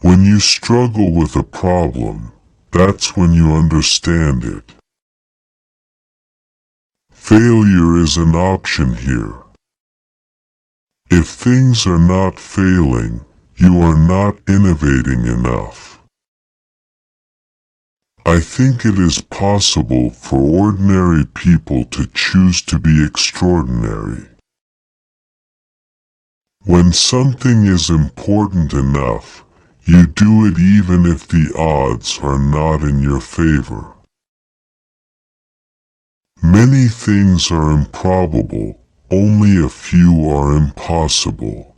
When you struggle with a problem, that's when you understand it. Failure is an option here. If things are not failing, you are not innovating enough. I think it is possible for ordinary people to choose to be extraordinary. When something is important enough, you do it even if the odds are not in your favor. Many things are improbable, only a few are impossible.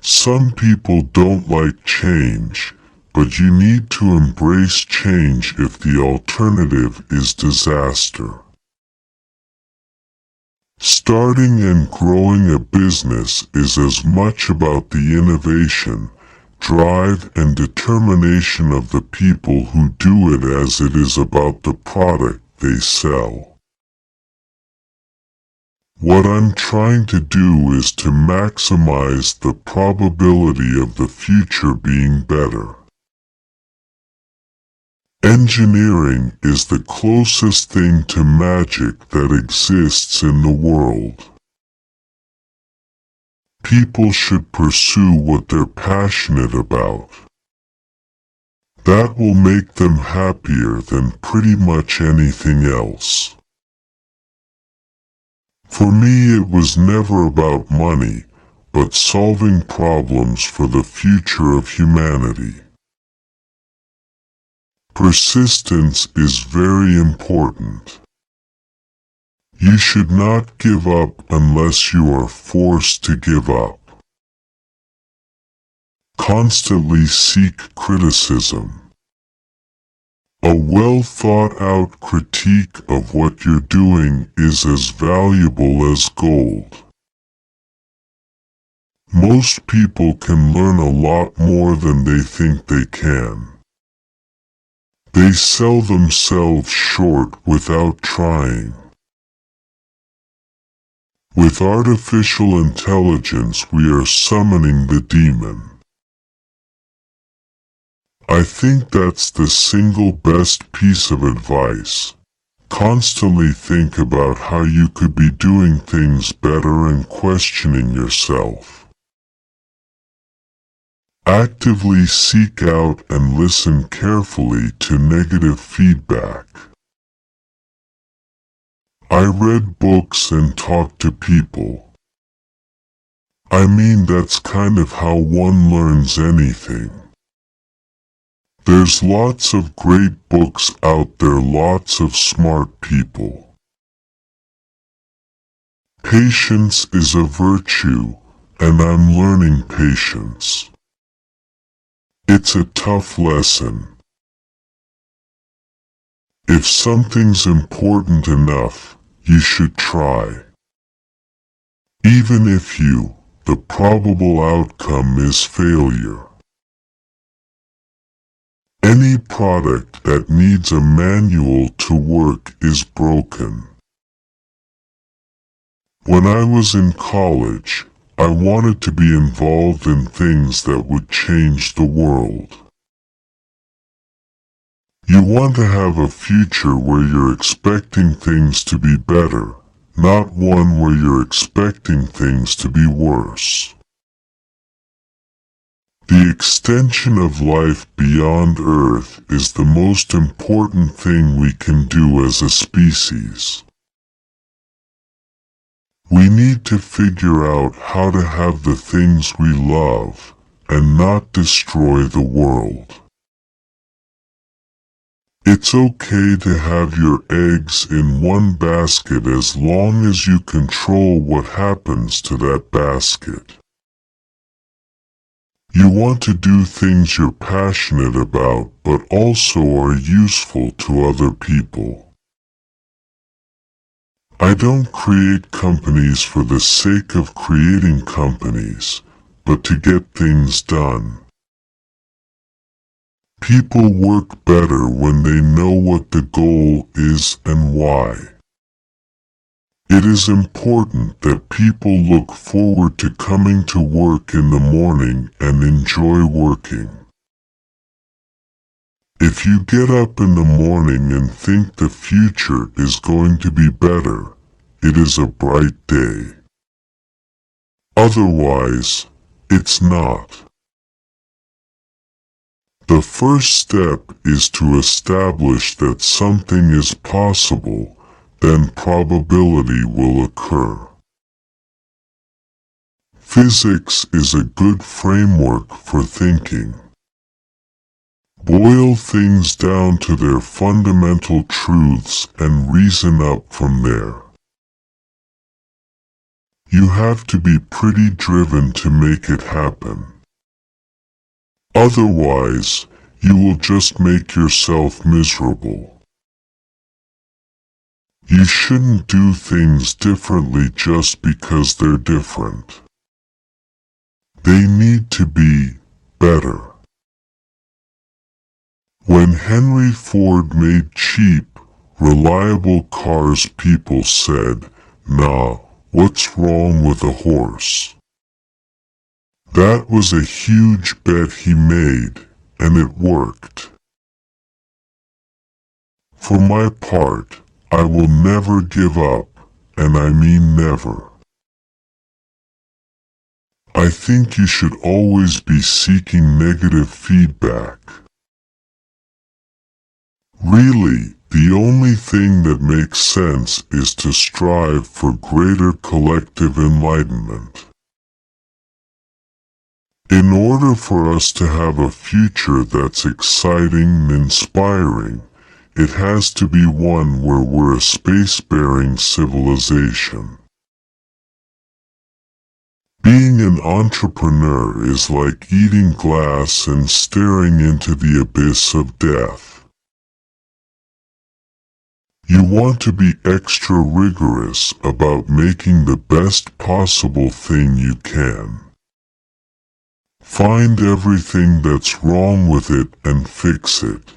Some people don't like change, but you need to embrace change if the alternative is disaster. Starting and growing a business is as much about the innovation, drive, and determination of the people who do it as it is about the product they sell. What I'm trying to do is to maximize the probability of the future being better. Engineering is the closest thing to magic that exists in the world. People should pursue what they're passionate about. That will make them happier than pretty much anything else. For me, it was never about money, but solving problems for the future of humanity. Persistence is very important. You should not give up unless you are forced to give up. Constantly seek criticism. A well-thought-out critique of what you're doing is as valuable as gold. Most people can learn a lot more than they think they can. They sell themselves short without trying. With artificial intelligence, we are summoning the demon. I think that's the single best piece of advice. Constantly think about how you could be doing things better and questioning yourself. Actively seek out and listen carefully to negative feedback. I read books and talked to people. I mean, that's kind of how one learns anything. There's lots of great books out there, lots of smart people. Patience is a virtue, and I'm learning patience. It's a tough lesson. If something's important enough, you should try. Even if the probable outcome is failure. Any product that needs a manual to work is broken. When I was in college, I wanted to be involved in things that would change the world. You want to have a future where you're expecting things to be better, not one where you're expecting things to be worse. The extension of life beyond Earth is the most important thing we can do as a species. We need to figure out how to have the things we love and not destroy the world. It's okay to have your eggs in one basket as long as you control what happens to that basket. You want to do things you're passionate about but also are useful to other people. I don't create companies for the sake of creating companies, but to get things done. People work better when they know what the goal is and why. It is important that people look forward to coming to work in the morning and enjoy working. If you get up in the morning and think the future is going to be better, it is a bright day. Otherwise, it's not. The first step is to establish that something is possible, then probability will occur. Physics is a good framework for thinking. Boil things down to their fundamental truths and reason up from there. You have to be pretty driven to make it happen. Otherwise, you will just make yourself miserable. You shouldn't do things differently just because they're different. They need to be better. When Henry Ford made cheap, reliable cars, people said, "Nah, what's wrong with a horse?" That was a huge bet he made, and it worked. For my part, I will never give up, and I mean never. I think you should always be seeking negative feedback. Really, the only thing that makes sense is to strive for greater collective enlightenment. In order for us to have a future that's exciting and inspiring, it has to be one where we're a space-faring civilization. Being an entrepreneur is like eating glass and staring into the abyss of death. You want to be extra rigorous about making the best possible thing you can. Find everything that's wrong with it and fix it.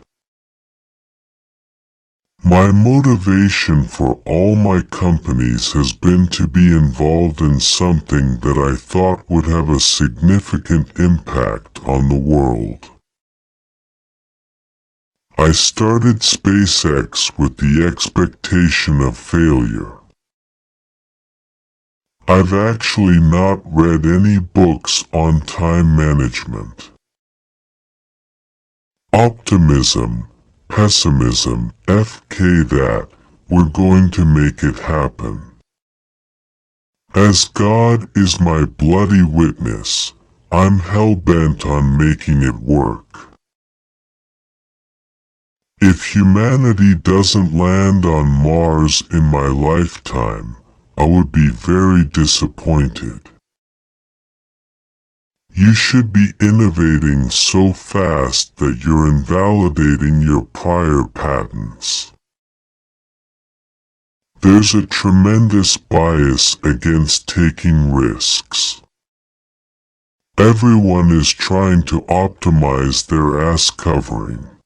My motivation for all my companies has been to be involved in something that I thought would have a significant impact on the world. I started SpaceX with the expectation of failure. I've actually not read any books on time management. Optimism, pessimism, FK that, we're going to make it happen. As God is my bloody witness, I'm hell-bent on making it work. If humanity doesn't land on Mars in my lifetime, I would be very disappointed. You should be innovating so fast that you're invalidating your prior patents. There's a tremendous bias against taking risks. Everyone is trying to optimize their ass covering.